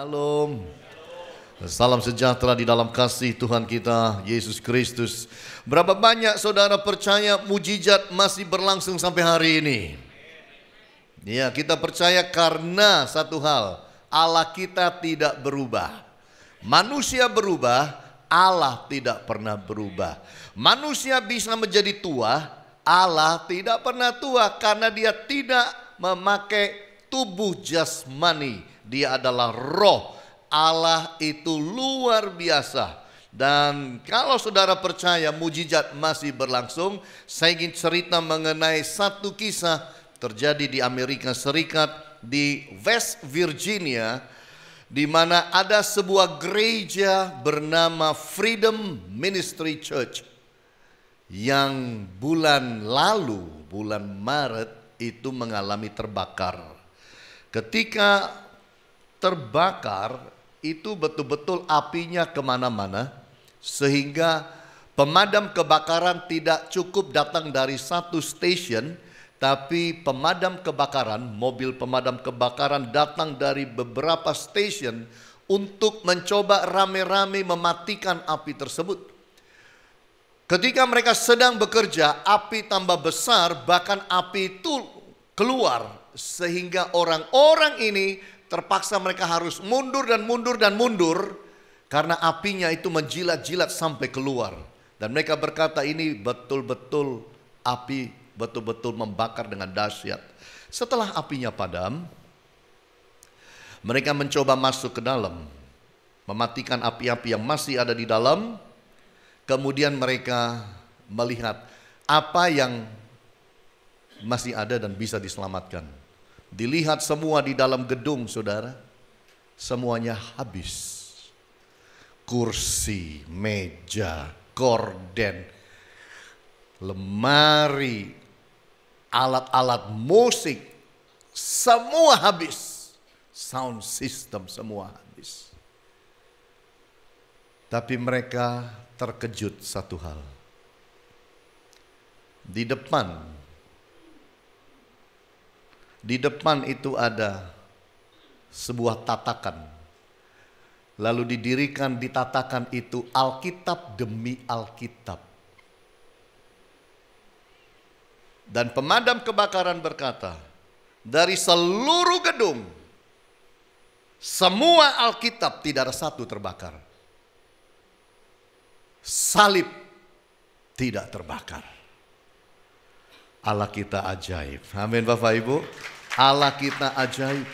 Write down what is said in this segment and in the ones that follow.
Shalom. Salam sejahtera di dalam kasih Tuhan kita Yesus Kristus. Berapa banyak saudara percaya mujizat masih berlangsung sampai hari ini? Ya, kita percaya karena satu hal, Allah kita tidak berubah. Manusia berubah, Allah tidak pernah berubah. Manusia bisa menjadi tua, Allah tidak pernah tua karena dia tidak memakai tubuh jasmani. Dia adalah roh. Allah itu luar biasa. Dan kalau saudara percaya mujizat masih berlangsung, saya ingin cerita mengenai satu kisah terjadi di Amerika Serikat, di West Virginia, di mana ada sebuah gereja bernama Freedom Ministry Church yang bulan lalu, bulan Maret itu mengalami terbakar. Ketika terbakar itu betul-betul apinya kemana-mana, sehingga pemadam kebakaran tidak cukup datang dari satu stasiun, tapi pemadam kebakaran, mobil pemadam kebakaran datang dari beberapa stasiun untuk mencoba rame-rame mematikan api tersebut. Ketika mereka sedang bekerja, api tambah besar, bahkan api itu keluar, sehingga orang-orang ini terpaksa mereka harus mundur dan mundur dan mundur karena apinya itu menjilat-jilat sampai keluar. Dan mereka berkata ini betul-betul api betul-betul membakar dengan dahsyat. Setelah apinya padam, mereka mencoba masuk ke dalam, mematikan api-api yang masih ada di dalam. Kemudian mereka melihat apa yang masih ada dan bisa diselamatkan. Dilihat semua di dalam gedung, saudara, semuanya habis. Kursi, meja, gorden, lemari, alat-alat musik, semua habis. Sound system semua habis. Tapi mereka terkejut satu hal. Di depan itu ada sebuah tatakan. Lalu didirikan di tatakan itu Alkitab demi Alkitab. Dan pemadam kebakaran berkata, dari seluruh gedung, semua Alkitab tidak ada satu terbakar. Salib tidak terbakar. Allah kita ajaib. Amin Bapak Ibu. Allah kita ajaib.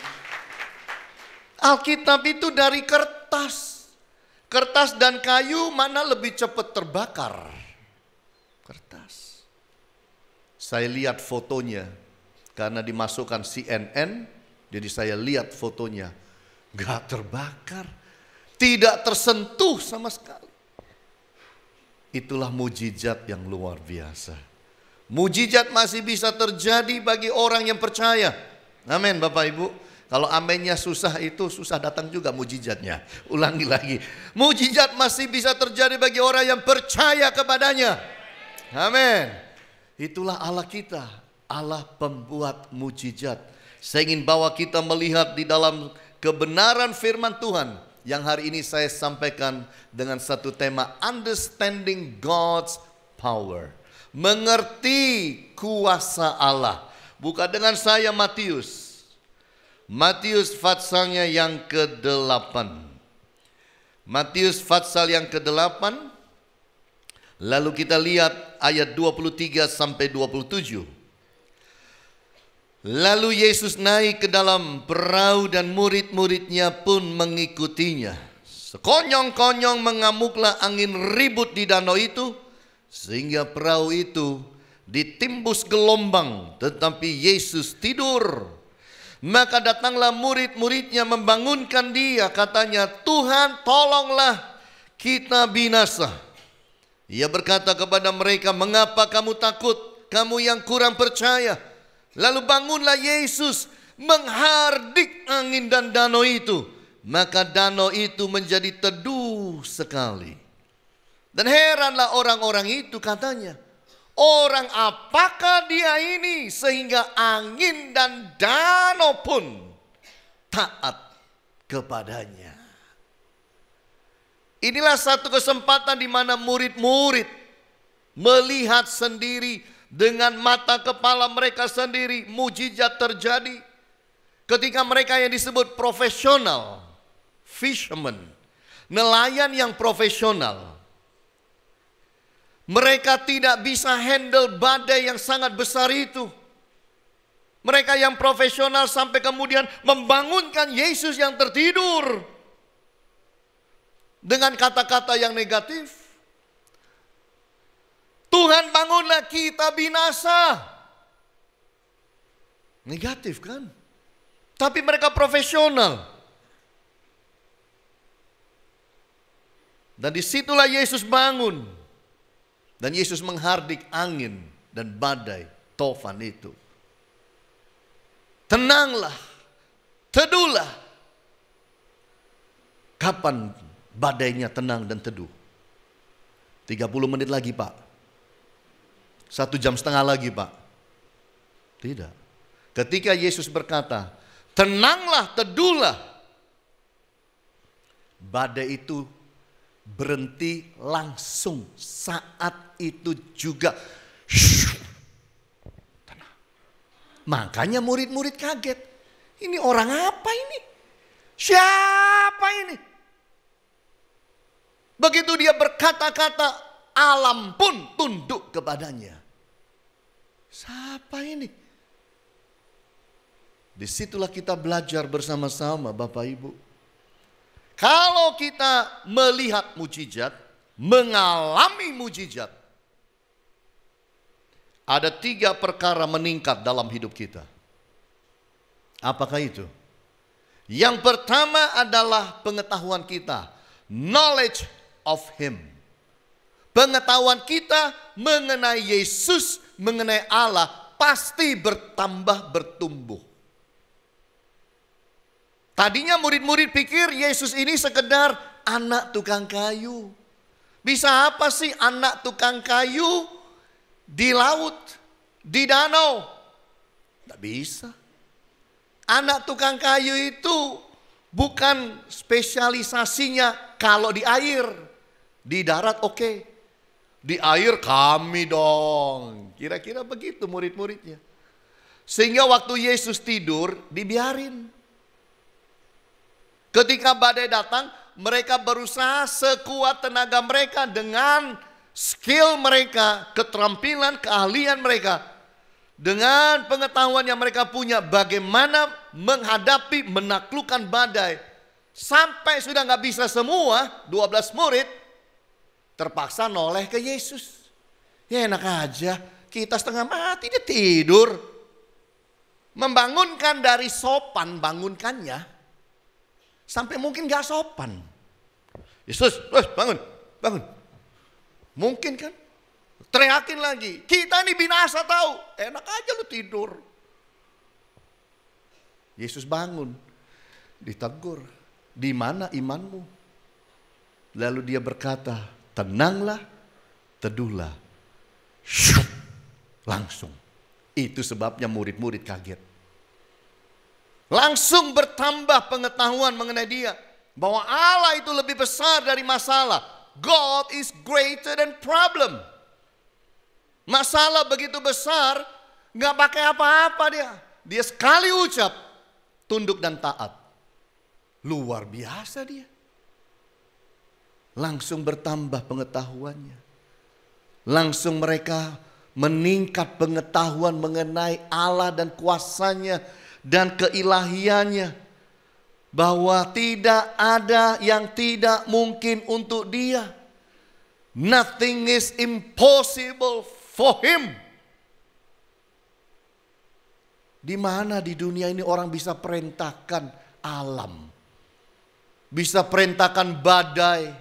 Alkitab itu dari kertas. Kertas dan kayu mana lebih cepat terbakar? Kertas. Saya lihat fotonya karena dimasukkan CNN, jadi saya lihat fotonya. Gak terbakar. Tidak tersentuh sama sekali. Itulah mujizat yang luar biasa. Mujizat masih bisa terjadi bagi orang yang percaya. Amin Bapak Ibu. Kalau amennya susah itu susah datang juga mujizatnya. Ulangi lagi. Mujizat masih bisa terjadi bagi orang yang percaya kepadanya. Amin. Itulah Allah kita. Allah pembuat mujizat. Saya ingin bawa kita melihat di dalam kebenaran firman Tuhan. Yang hari ini saya sampaikan dengan satu tema, Understanding God's Power. Mengerti kuasa Allah. Buka dengan saya Matius. Matius pasalnya yang ke-8. Matius pasal yang ke-8. Lalu kita lihat ayat 23 sampai 27. Lalu Yesus naik ke dalam perahu dan murid-muridnya pun mengikutinya. Sekonyong-konyong mengamuklah angin ribut di danau itu, sehingga perahu itu ditimbus gelombang, tetapi Yesus tidur. Maka datanglah murid-muridnya membangunkan dia, katanya, Tuhan tolonglah kita binasa. Ia berkata kepada mereka, mengapa kamu takut, kamu yang kurang percaya? Lalu bangunlah Yesus menghardik angin dan danau itu. Maka danau itu menjadi teduh sekali. Dan heranlah orang-orang itu, katanya, orang apakah dia ini sehingga angin dan danau pun taat kepadanya. Inilah satu kesempatan di mana murid-murid melihat sendiri dengan mata kepala mereka sendiri mujizat terjadi. Ketika mereka yang disebut profesional, fishermen, nelayan yang profesional, mereka tidak bisa handle badai yang sangat besar itu. Mereka yang profesional sampai kemudian membangunkan Yesus yang tertidur dengan kata-kata yang negatif. Tuhan, bangunlah, kita binasa. Negatif kan? Tapi mereka profesional. Dan disitulah Yesus bangun. Dan Yesus menghardik angin dan badai tofan itu. Tenanglah, teduhlah. Kapan badainya tenang dan teduh? 30 menit lagi, Pak. 1,5 jam lagi, Pak. Tidak. Ketika Yesus berkata, tenanglah, teduhlah, badai itu berhenti langsung saat itu juga. Tenang. Makanya murid-murid kaget. Ini orang apa ini? Siapa ini? Begitu dia berkata-kata, alam pun tunduk kepadanya. Siapa ini? Disitulah kita belajar bersama-sama, Bapak Ibu. Kalau kita melihat mujizat, mengalami mujizat, ada 3 perkara meningkat dalam hidup kita. Apakah itu? Yang pertama adalah pengetahuan kita, knowledge of Him. Pengetahuan kita mengenai Yesus, mengenai Allah pasti bertambah, bertumbuh. Tadinya murid-murid pikir Yesus ini sekedar anak tukang kayu. Bisa apa sih anak tukang kayu di laut, di danau? Tidak bisa. Anak tukang kayu itu bukan spesialisasinya kalau di air. Di darat oke. Di air kami dong. Kira-kira begitu murid-muridnya. Sehingga waktu Yesus tidur dibiarin. Ketika badai datang, mereka berusaha sekuat tenaga mereka dengan skill mereka, keterampilan, keahlian mereka. Dengan pengetahuan yang mereka punya bagaimana menghadapi, menaklukkan badai. Sampai sudah nggak bisa semua, 12 murid terpaksa noleh ke Yesus. Ya enak aja, kita setengah mati dia tidur. Membangunkan dari sopan, bangunkannya. Sampai mungkin gak sopan. Yesus, bangun, bangun. Mungkin kan? Teriakin lagi, kita ini binasa tahu. Enak aja lu tidur. Yesus bangun, ditegur, di mana imanmu? Lalu dia berkata, tenanglah, teduhlah. Langsung. Itu sebabnya murid-murid kaget. Langsung bertambah pengetahuan mengenai dia. Bahwa Allah itu lebih besar dari masalah. God is greater than problem. Masalah begitu besar, gak pakai apa-apa dia. Dia sekali ucap, tunduk dan taat. Luar biasa dia. Langsung bertambah pengetahuannya. Langsung mereka meningkat pengetahuan mengenai Allah dan kuasanya dan keilahiannya. Bahwa tidak ada yang tidak mungkin untuk dia. Nothing is impossible for him. Di mana di dunia ini orang bisa perintahkan alam. Bisa perintahkan badai,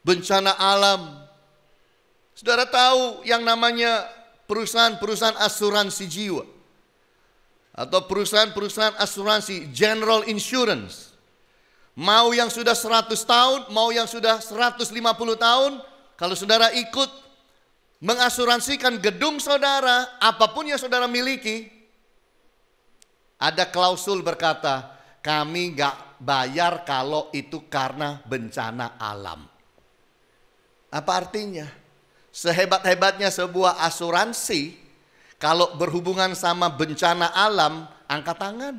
bencana alam. Saudara tahu yang namanya perusahaan-perusahaan asuransi jiwa. Atau perusahaan-perusahaan asuransi general insurance. Mau yang sudah 100 tahun, mau yang sudah 150 tahun. Kalau saudara ikut mengasuransikan gedung saudara, apapun yang saudara miliki, ada klausul berkata, kami nggak bayar kalau itu karena bencana alam. Apa artinya? Sehebat-hebatnya sebuah asuransi, kalau berhubungan sama bencana alam, angkat tangan.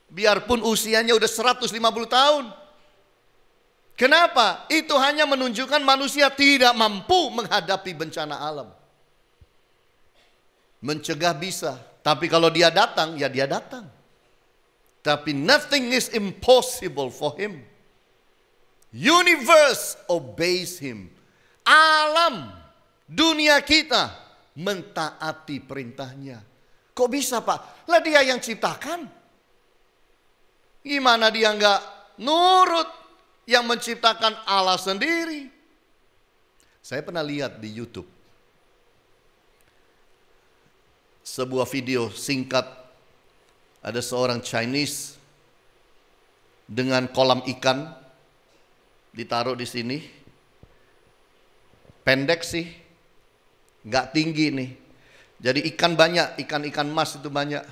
Biarpun usianya udah 150 tahun. Kenapa? Itu hanya menunjukkan manusia tidak mampu menghadapi bencana alam. Mencegah bisa, tapi kalau dia datang, ya dia datang. Tapi nothing is impossible for him. Universe obeys him. Alam, dunia kita mentaati perintahnya. Kok bisa Pak? Lah dia yang ciptakan. Gimana dia nggak nurut? Yang menciptakan Allah sendiri. Saya pernah lihat di YouTube sebuah video singkat, ada seorang Chinese dengan kolam ikan ditaruh di sini. Pendek sih, nggak tinggi nih. Jadi ikan banyak, ikan-ikan mas itu banyak.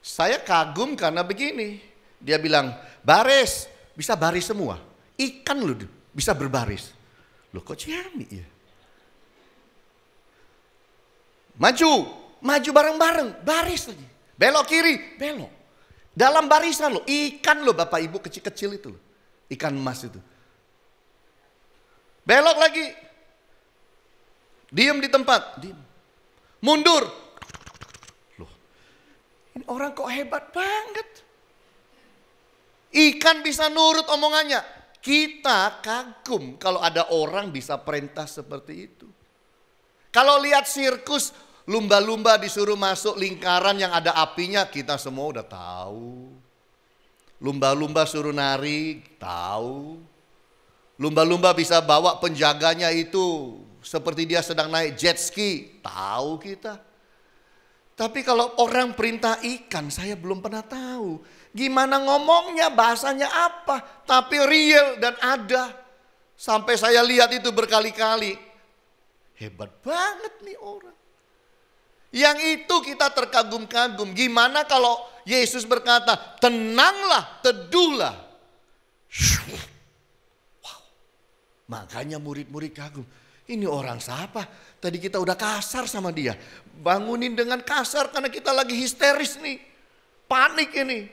Saya kagum karena begini. Dia bilang, baris, bisa baris semua. Ikan loh bisa berbaris. Loh kok ciamik ya? Maju bareng-bareng, baris lagi. Belok kiri, belok. Dalam barisan loh, ikan loh Bapak Ibu kecil-kecil itu loh. Ikan emas itu. Belok lagi. Diam di tempat, diam. Mundur. Loh, ini orang kok hebat banget. Ikan bisa nurut omongannya. Kita kagum kalau ada orang bisa perintah seperti itu. Kalau lihat sirkus, lumba-lumba disuruh masuk lingkaran yang ada apinya, kita semua udah tahu. Lumba-lumba suruh nari, tahu. Lumba-lumba bisa bawa penjaganya itu seperti dia sedang naik jet ski, tahu kita. Tapi kalau orang perintah ikan, saya belum pernah tahu. Gimana ngomongnya, bahasanya apa, tapi real dan ada. Sampai saya lihat itu berkali-kali. Hebat banget nih orang. Yang itu kita terkagum-kagum. Gimana kalau Yesus berkata, tenanglah, teduhlah. Wow. Makanya murid-murid kagum. Ini orang siapa? Tadi kita udah kasar sama dia. Bangunin dengan kasar karena kita lagi histeris nih. Panik ini.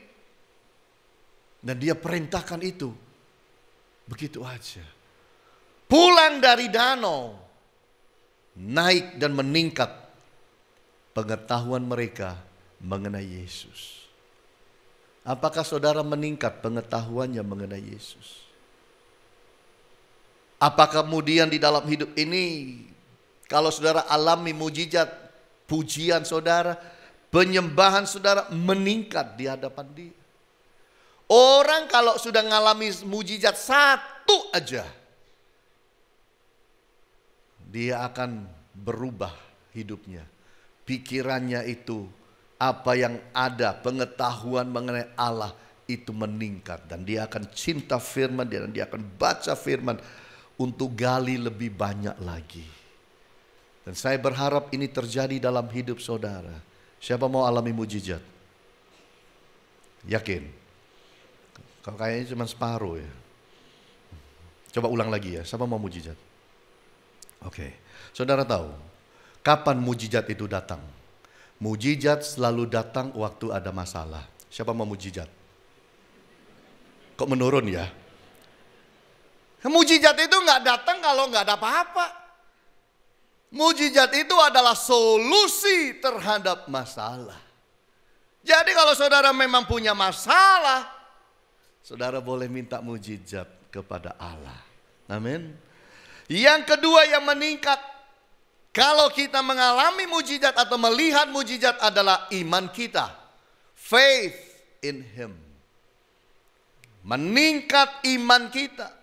Dan dia perintahkan itu. Begitu aja. Pulang dari danau. Naik dan meningkat pengetahuan mereka mengenai Yesus. Apakah saudara meningkat pengetahuannya mengenai Yesus? Apakah kemudian di dalam hidup ini, kalau saudara alami mujizat, pujian saudara, penyembahan saudara meningkat di hadapan dia? Orang kalau sudah mengalami mujizat satu aja, dia akan berubah hidupnya. Pikirannya itu, apa yang ada, pengetahuan mengenai Allah itu meningkat. Dan dia akan cinta firman, dan dia akan baca firman untuk gali lebih banyak lagi. Dan saya berharap ini terjadi dalam hidup saudara. Siapa mau alami mujizat? Yakin? Kalau kayaknya cuma separuh ya. Coba ulang lagi ya, siapa mau mujizat? Oke. Saudara tahu, kapan mujizat itu datang? Mujizat selalu datang waktu ada masalah. Siapa mau mujizat? Kok menurun ya? Mujizat itu nggak datang kalau nggak ada apa-apa. Mujizat itu adalah solusi terhadap masalah. Jadi kalau saudara memang punya masalah, saudara boleh minta mujizat kepada Allah. Amin. Yang kedua yang meningkat, kalau kita mengalami mujizat atau melihat mujizat adalah iman kita. Faith in Him. Meningkat iman kita.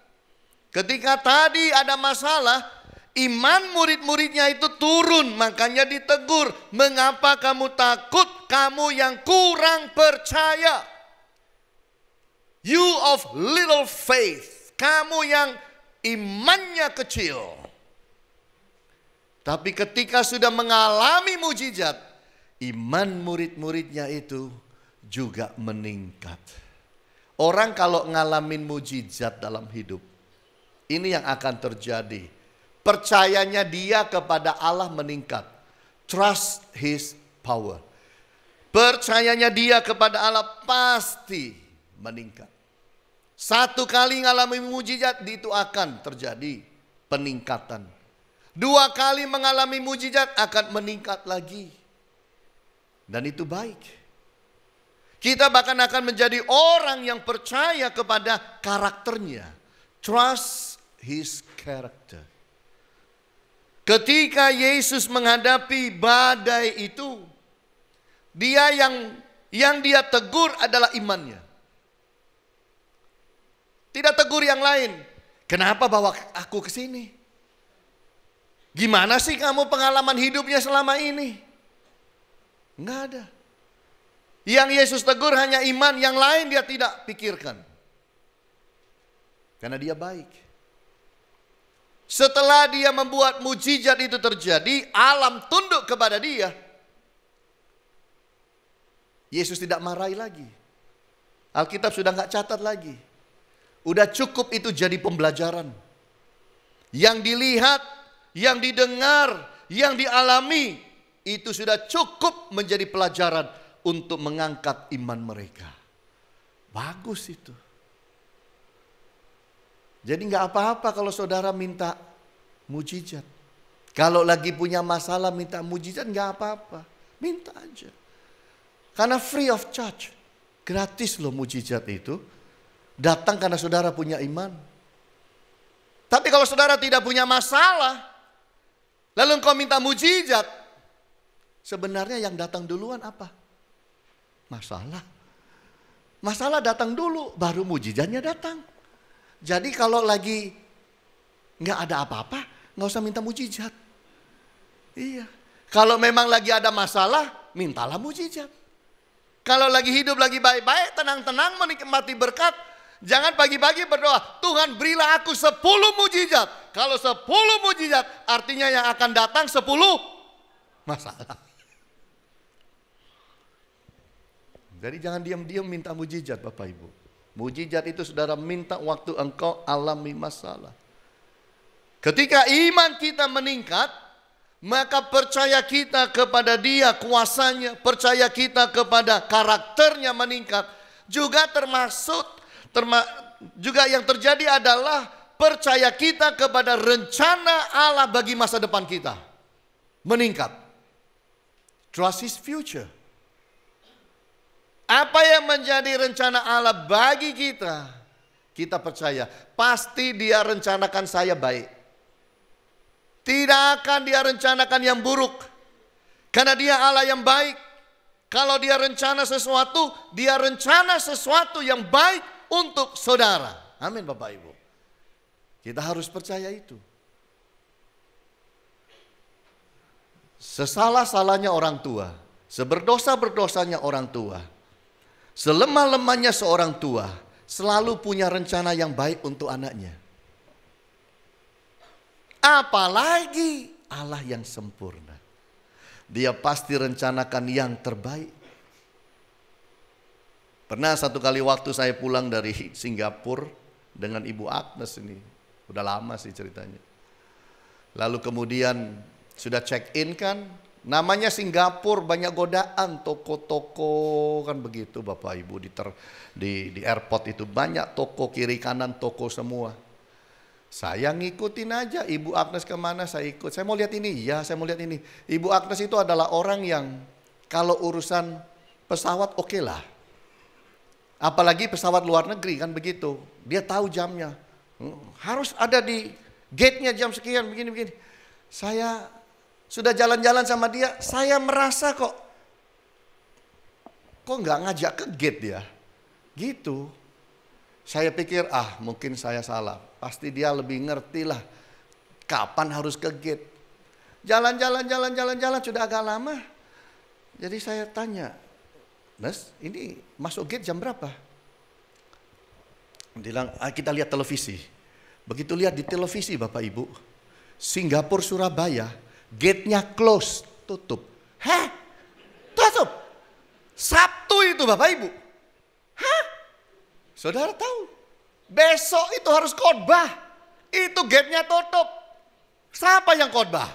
Ketika tadi ada masalah, iman murid-muridnya itu turun, makanya ditegur. Mengapa kamu takut, kamu yang kurang percaya? You of little faith, kamu yang imannya kecil. Tapi ketika sudah mengalami mujizat, iman murid-muridnya itu juga meningkat. Orang kalau ngalamin mujizat dalam hidup, ini yang akan terjadi. Percayanya dia kepada Allah meningkat. Trust His power. Percayanya dia kepada Allah pasti meningkat. Satu kali ngalami mujizat, itu akan terjadi peningkatan. 2 kali mengalami mujizat akan meningkat lagi. Dan itu baik. Kita bahkan akan menjadi orang yang percaya kepada karakternya. Trust His character. Ketika Yesus menghadapi badai itu, dia yang dia tegur adalah imannya. Tidak tegur yang lain. Kenapa bawa aku ke sini? Gimana sih kamu pengalaman hidupnya selama ini? Enggak ada. Yang Yesus tegur hanya iman, yang lain dia tidak pikirkan. Karena dia baik. Setelah dia membuat mujizat itu terjadi, alam tunduk kepada dia. Yesus tidak marahi lagi. Alkitab sudah nggak catat lagi. Udah cukup itu jadi pembelajaran. Yang dilihat, yang didengar, yang dialami, itu sudah cukup menjadi pelajaran untuk mengangkat iman mereka. Bagus itu. Jadi nggak apa-apa kalau saudara minta mujizat. Kalau lagi punya masalah minta mujizat nggak apa-apa. Minta aja. Karena free of charge. Gratis loh mujizat itu. Datang karena saudara punya iman. Tapi kalau saudara tidak punya masalah, lalu engkau minta mujizat, sebenarnya yang datang duluan apa? Masalah. Masalah datang dulu, baru mujizatnya datang. Jadi kalau lagi nggak ada apa-apa, nggak usah minta mujizat. Iya. Kalau memang lagi ada masalah, mintalah mujizat. Kalau lagi hidup lagi baik-baik, tenang-tenang menikmati berkat, jangan pagi-pagi berdoa, Tuhan berilah aku 10 mujizat. Kalau 10 mujizat, artinya yang akan datang 10 masalah. Jadi jangan diam-diam minta mujizat Bapak Ibu. Mujizat itu saudara minta waktu engkau alami masalah. Ketika iman kita meningkat, maka percaya kita kepada Dia, kuasanya, percaya kita kepada karakternya meningkat. Juga juga yang terjadi adalah percaya kita kepada rencana Allah bagi masa depan kita meningkat. Trust His future. Apa yang menjadi rencana Allah bagi kita, kita percaya pasti Dia rencanakan saya baik. Tidak akan Dia rencanakan yang buruk. Karena Dia Allah yang baik. Kalau Dia rencana sesuatu yang baik untuk saudara. Amin Bapak Ibu. Kita harus percaya itu. Sesalah-salahnya orang tua, seberdosa-berdosanya orang tua, selemah-lemahnya seorang tua, selalu punya rencana yang baik untuk anaknya. Apalagi Allah yang sempurna. Dia pasti rencanakan yang terbaik. Pernah satu kali waktu saya pulang dari Singapura dengan Ibu Agnes ini. Udah lama sih ceritanya. Lalu kemudian sudah check in kan. Namanya Singapura banyak godaan, toko-toko kan begitu Bapak Ibu. Di airport itu banyak toko, kiri kanan toko semua. Saya ngikutin aja, Ibu Agnes kemana saya ikut. Saya mau lihat ini, ya saya mau lihat ini. Ibu Agnes itu adalah orang yang kalau urusan pesawat oke lah. Apalagi pesawat luar negeri kan begitu. Dia tahu jamnya. Harus ada di gate-nya jam sekian, begini-begini. Saya sudah jalan-jalan sama dia, saya merasa kok nggak ngajak ke gate dia. Gitu. Saya pikir mungkin saya salah. Pasti dia lebih ngerti lah kapan harus ke gate. Jalan-jalan sudah agak lama. Jadi saya tanya, Mas ini masuk gate jam berapa? Dia bilang kita lihat televisi. Begitu lihat di televisi Bapak Ibu, Singapura Surabaya gate-nya close, tutup. Tutup. Sabtu itu itu Bapak Ibu. Hah? Saudara tahu, besok itu harus khotbah. Itu gate-nya tutup. Siapa yang khotbah?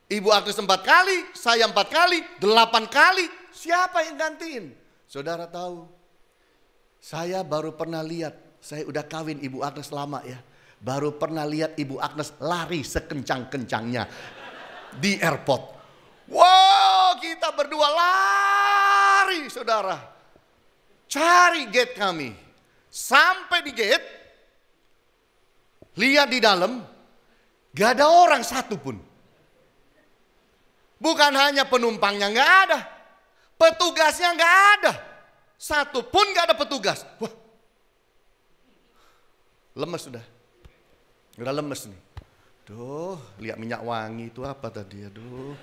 Ibu Agnes 4 kali, saya 4 kali, 8 kali. Siapa yang gantiin? Saudara tahu, saya baru pernah lihat, saya udah kawin Ibu Agnes lama ya. Baru pernah lihat Ibu Agnes lari sekencang-kencangnya di airport. Wow, kita berdua lari saudara. Cari gate kami. Sampai di gate, lihat di dalam, gak ada orang satu pun. Bukan hanya penumpangnya gak ada, petugasnya gak ada. Satu pun gak ada petugas. Wah, lemes sudah. Udah lemes nih. Duh, lihat minyak wangi itu apa tadi? Aduh.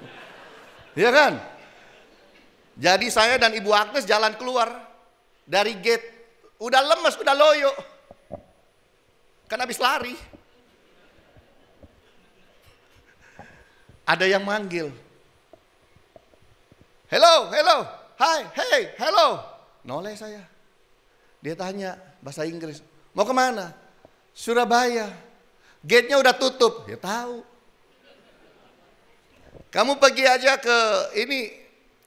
Iya kan? Jadi saya dan Ibu Agnes jalan keluar dari gate. Udah lemes, udah loyo. Kan habis lari. Ada yang manggil. Hello, hello. Hi, hey, hello. Noleh saya. Dia tanya bahasa Inggris. Mau kemana? Surabaya. Gate-nya udah tutup. Ya tahu. Kamu pergi aja ke ini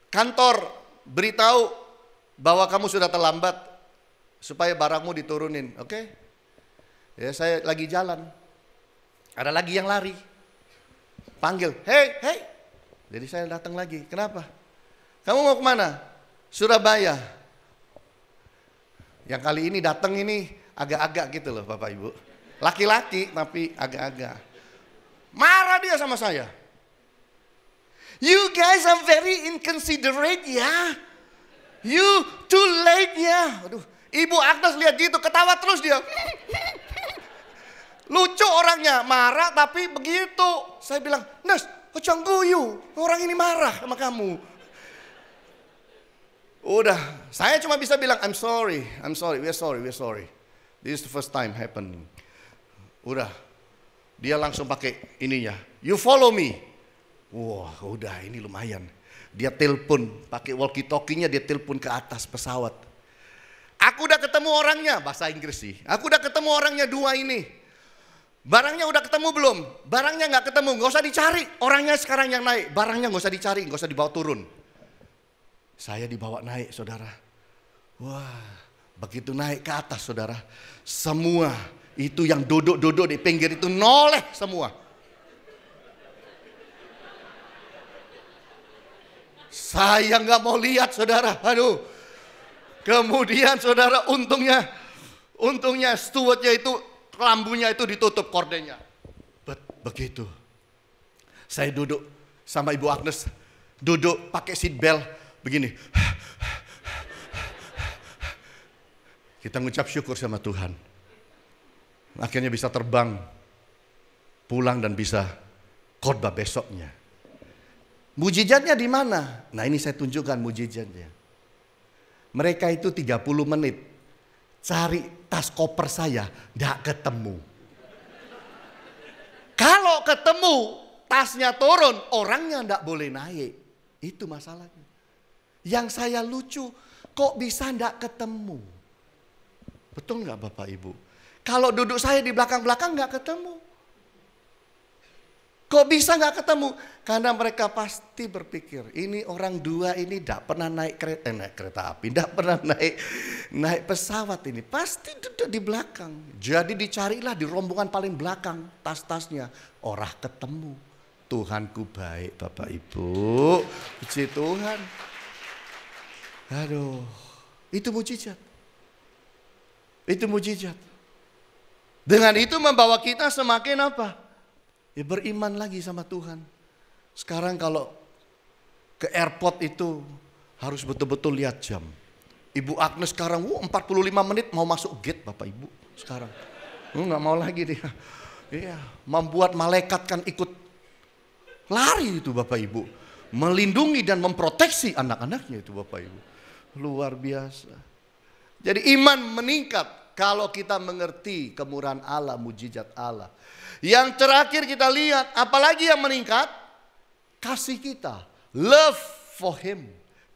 kantor. Beritahu bahwa kamu sudah terlambat. Supaya barangmu diturunin, oke? Ya saya lagi jalan. Ada lagi yang lari. Panggil, hey, hey. Jadi saya datang lagi. Kenapa? Kamu mau kemana? Surabaya. Yang kali ini datang ini agak-agak gitu loh Bapak Ibu. Laki-laki tapi agak-agak. Marah dia sama saya. You guys are very inconsiderate ya. You too late ya. Aduh. Ibu Agnes lihat gitu ketawa terus dia. Lucu orangnya, marah tapi begitu. Saya bilang, Nes, kocong guyu. Orang ini marah sama kamu. Udah, saya cuma bisa bilang, I'm sorry, we're sorry. This is the first time happening. Udah, dia langsung pakai ininya. You follow me. Wah, udah ini lumayan. Dia telepon, pakai walkie-talkie-nya dia telepon ke atas pesawat. Aku udah ketemu orangnya, bahasa Inggris sih. Aku udah ketemu orangnya dua ini. Barangnya udah ketemu belum? Barangnya nggak ketemu, nggak usah dicari. Orangnya sekarang yang naik, barangnya nggak usah dicari, nggak usah dibawa turun. Saya dibawa naik, saudara. Wah, begitu naik ke atas, saudara. Semua itu yang duduk-duduk di pinggir itu noleh semua. Saya nggak mau lihat, saudara. Aduh. Kemudian saudara untungnya stewardnya itu lambunya itu ditutup kordenya. Begitu. Saya duduk sama Ibu Agnes, duduk pakai seat belt begini. Kita ngucap syukur sama Tuhan. Akhirnya bisa terbang, pulang dan bisa khotbah besoknya. Mujizatnya di mana? Nah ini saya tunjukkan mujizatnya. Mereka itu 30 menit cari tas koper saya, tidak ketemu. Kalau ketemu, tasnya turun, orangnya tidak boleh naik. Itu masalahnya. Yang saya lucu, kok bisa tidak ketemu? Betul nggak Bapak Ibu? Kalau duduk saya di belakang-belakang nggak ketemu. Kok bisa nggak ketemu? Karena mereka pasti berpikir, ini orang dua ini tidak pernah naik kereta api, tidak pernah naik pesawat ini. Pasti duduk di belakang. Jadi dicarilah di rombongan paling belakang tas-tasnya. Orang ketemu. Tuhanku baik Bapak Ibu. Puji Tuhan. Aduh, itu mujizat. Itu mujizat. Dengan itu membawa kita semakin apa? Ya beriman lagi sama Tuhan. Sekarang kalau ke airport itu harus betul-betul lihat jam. Ibu Agnes sekarang 45 menit mau masuk gate Bapak Ibu sekarang. Nggak mau lagi dia. Iya, membuat malaikat kan ikut lari itu Bapak Ibu. Melindungi dan memproteksi anak-anaknya itu Bapak Ibu. Luar biasa. Jadi iman meningkat kalau kita mengerti kemurahan Allah, mujizat Allah. Yang terakhir kita lihat, apalagi yang meningkat? Kasih kita, love for him.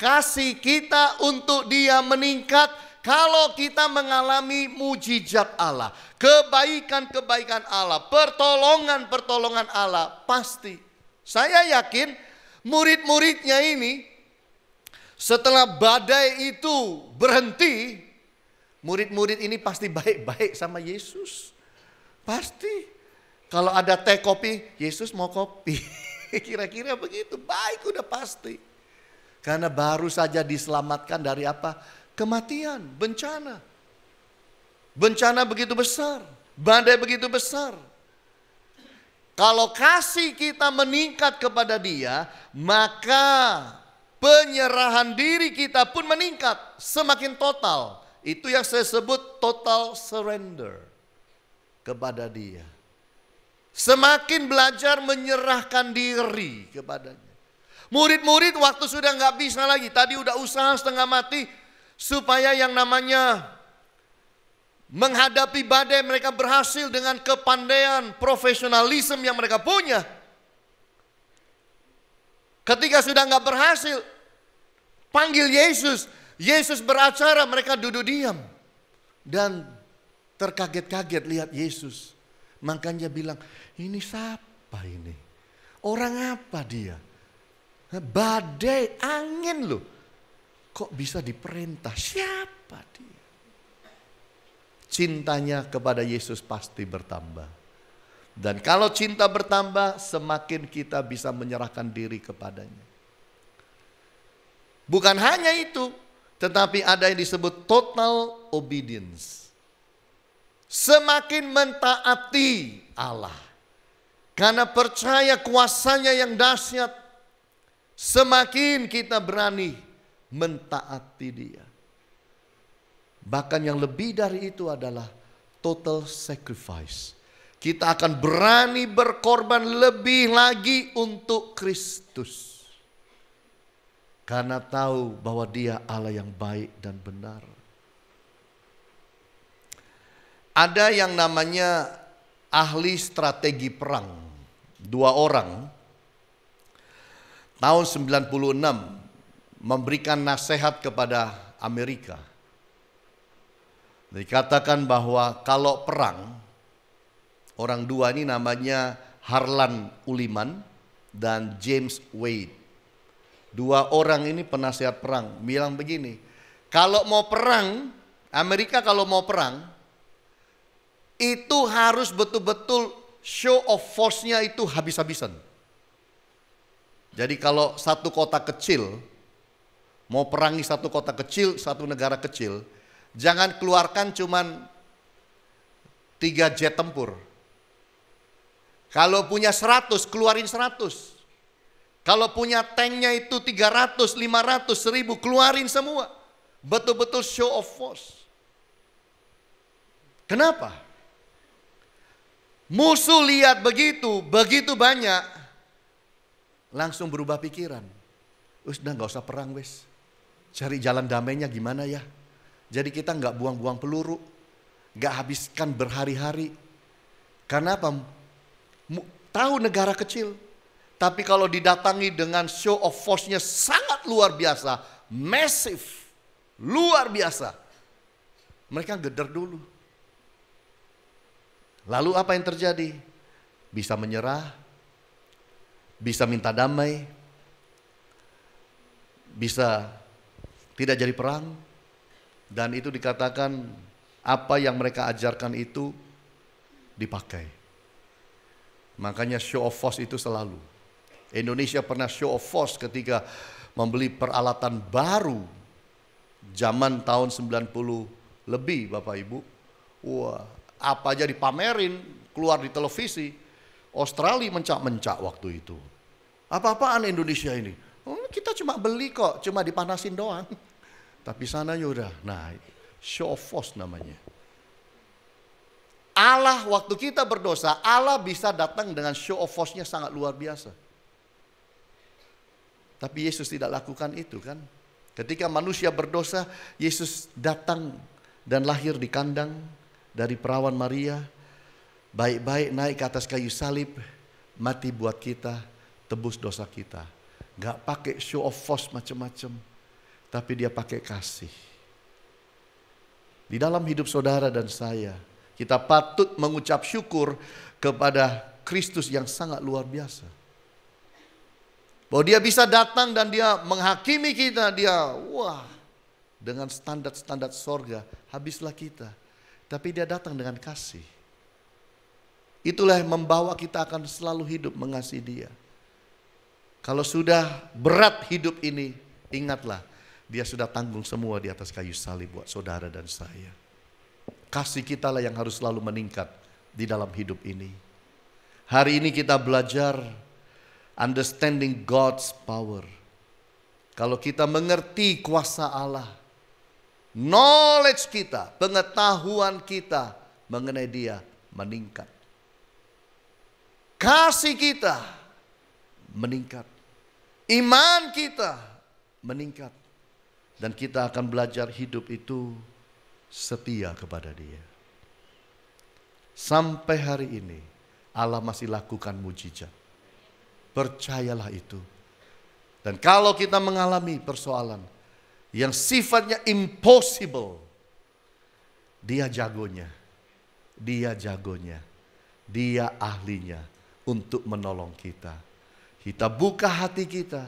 kasih kita untuk Dia meningkat kalau kita mengalami mujizat Allah, kebaikan-kebaikan Allah, pertolongan-pertolongan Allah. Pasti saya yakin murid-muridnya ini setelah badai itu berhenti, murid-murid ini pasti baik-baik sama Yesus. Pasti. Kalau ada teh kopi, Yesus mau kopi. Kira-kira begitu. Baik, udah pasti. Karena baru saja diselamatkan dari apa? Kematian, bencana. Bencana begitu besar. Badai begitu besar. Kalau kasih kita meningkat kepada Dia, maka penyerahan diri kita pun meningkat. Semakin total. Itu yang saya sebut total surrender kepada Dia. Semakin belajar menyerahkan diri kepadanya. Murid-murid waktu sudah nggak bisa lagi. Tadi udah usaha setengah mati. Supaya yang namanya menghadapi badai mereka berhasil dengan kepandaian, profesionalisme yang mereka punya. Ketika sudah nggak berhasil, panggil Yesus. Yesus beracara, mereka duduk diam. Dan terkaget-kaget lihat Yesus. Makanya bilang, ini siapa ini? Orang apa dia? Badai, angin loh. Kok bisa diperintah? Siapa dia? Cintanya kepada Yesus pasti bertambah. Dan kalau cinta bertambah, semakin kita bisa menyerahkan diri kepadanya. Bukan hanya itu, tetapi ada yang disebut total obedience. Semakin mentaati Allah. Karena percaya kuasanya yang dahsyat. Semakin kita berani mentaati Dia. Bahkan yang lebih dari itu adalah total sacrifice. Kita akan berani berkorban lebih lagi untuk Kristus. Karena tahu bahwa Dia Allah yang baik dan benar. Ada yang namanya ahli strategi perang. 2 orang. Tahun 96 memberikan nasihat kepada Amerika. Dikatakan bahwa kalau perang, orang 2 ini namanya Harlan Uliman dan James Wade. 2 orang ini penasihat perang bilang begini, kalau mau perang, Amerika kalau mau perang, itu harus betul-betul show of force-nya itu habis-habisan. Jadi kalau satu kota kecil, mau perangi satu kota kecil, satu negara kecil, jangan keluarkan cuman 3 jet tempur. Kalau punya 100, keluarin 100. Kalau punya tanknya itu 300, 500, 1000, keluarin semua. Betul-betul show of force. Kenapa? Musuh lihat begitu banyak, langsung berubah pikiran. Udah gak usah perang wes. Cari jalan damainya gimana ya. Jadi kita gak buang-buang peluru. Gak habiskan berhari-hari. Karena apa? Tahu negara kecil. Tapi kalau didatangi dengan show of force-nya sangat luar biasa. Massive. Luar biasa. Mereka geder dulu. Lalu apa yang terjadi? Bisa menyerah. Bisa minta damai. Bisa tidak jadi perang. Dan itu dikatakan apa yang mereka ajarkan itu dipakai. Makanya show of force itu selalu. Indonesia pernah show of force ketika membeli peralatan baru. Zaman tahun 90 lebih Bapak Ibu. Wah, apa aja dipamerin, keluar di televisi. Australia mencak-mencak waktu itu. Apa-apaan Indonesia ini? Oh, kita cuma beli kok, cuma dipanasin doang. Tapi sananya udah, nah show of force namanya. Allah waktu kita berdosa, Allah bisa datang dengan show of force-nya sangat luar biasa. Tapi Yesus tidak lakukan itu kan. Ketika manusia berdosa, Yesus datang dan lahir di kandang dari perawan Maria. Baik-baik naik ke atas kayu salib, mati buat kita, tebus dosa kita. Gak pakai show of force macam-macam. tapi dia pakai kasih. Di dalam hidup saudara dan saya, kita patut mengucap syukur kepada Kristus yang sangat luar biasa. Bahwa dia bisa datang dan dia menghakimi kita, dia dengan standar-standar sorga, habislah kita. Tapi dia datang dengan kasih. Itulah yang membawa kita akan selalu hidup mengasihi dia. Kalau sudah berat hidup ini, ingatlah dia sudah tanggung semua di atas kayu salib buat saudara dan saya. Kasih kita lah yang harus selalu meningkat di dalam hidup ini. Hari ini kita belajar understanding God's power. Kalau kita mengerti kuasa Allah, knowledge kita, pengetahuan kita mengenai dia meningkat. Kasih kita meningkat. Iman kita meningkat. Dan kita akan belajar hidup itu setia kepada dia. Sampai hari ini Allah masih lakukan mujizat. Percayalah itu. Dan kalau kita mengalami persoalan yang sifatnya impossible, dia jagonya. Dia jagonya. Dia ahlinya untuk menolong kita. Kita buka hati kita,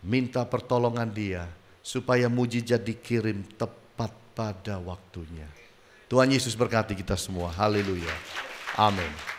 minta pertolongan dia, supaya mujizat dikirim tepat pada waktunya. Tuhan Yesus berkati kita semua. Haleluya. Amin.